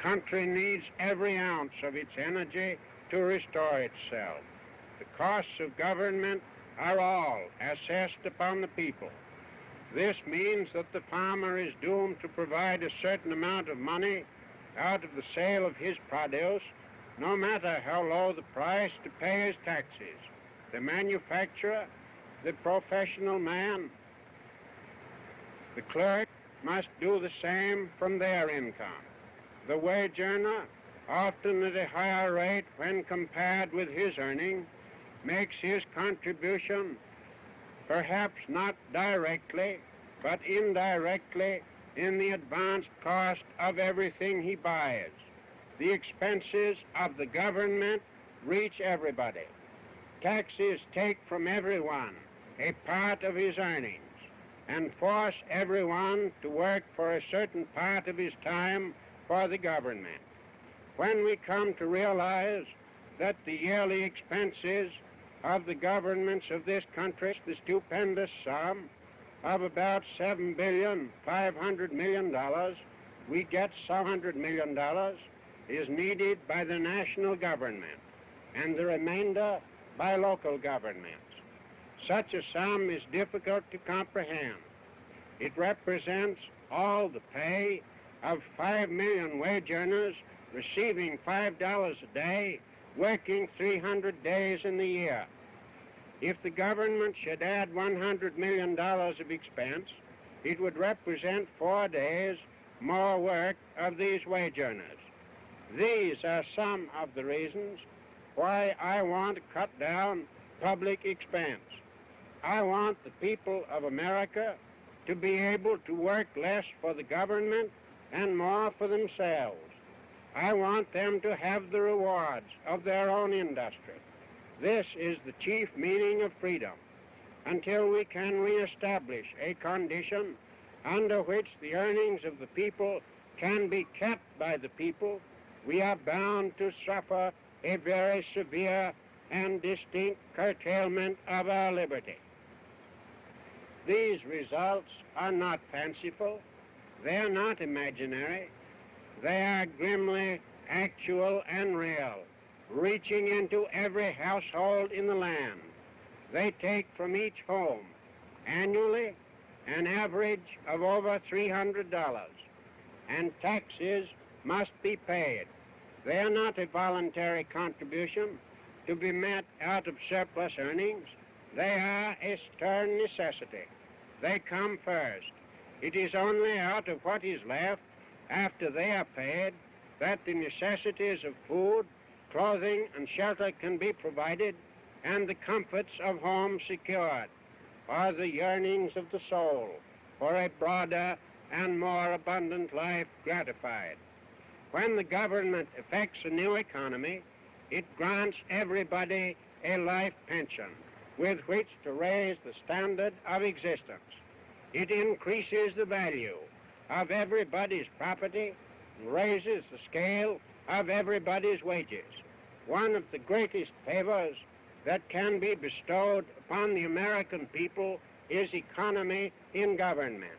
country needs every ounce of its energy to restore itself. The costs of government are all assessed upon the people. This means that the farmer is doomed to provide a certain amount of money out of the sale of his produce, no matter how low the price, to pay his taxes. The manufacturer, the professional man, the clerk must do the same from their income. The wage earner, often at a higher rate when compared with his earning, makes his contribution perhaps not directly, but indirectly in the advanced cost of everything he buys. The expenses of the government reach everybody. Taxes take from everyone a part of his earnings and force everyone to work for a certain part of his time for the government. When we come to realize that the yearly expenses of the governments of this country, the stupendous sum of about $7,500,000,000, we get $700 million is needed by the national government and the remainder by local governments. Such a sum is difficult to comprehend. It represents all the pay of 5 million wage earners receiving $5 a day, working 300 days in the year. If the government should add $100 million of expense, it would represent 4 days more work of these wage earners. These are some of the reasons why I want to cut down public expense. I want the people of America to be able to work less for the government and more for themselves. I want them to have the rewards of their own industry. This is the chief meaning of freedom. Until we can reestablish a condition under which the earnings of the people can be kept by the people, we are bound to suffer a very severe and distinct curtailment of our liberty. These results are not fanciful. They are not imaginary. They are grimly actual and real, reaching into every household in the land. They take from each home annually an average of over $300, and taxes must be paid. They are not a voluntary contribution to be met out of surplus earnings. They are a stern necessity. They come first. It is only out of what is left after they are paid that the necessities of food, clothing, and shelter can be provided and the comforts of home secured, or the yearnings of the soul for a broader and more abundant life gratified. When the government effects a new economy, it grants everybody a life pension with which to raise the standard of existence. It increases the value of everybody's property and raises the scale of everybody's wages. One of the greatest favors that can be bestowed upon the American people is economy in government.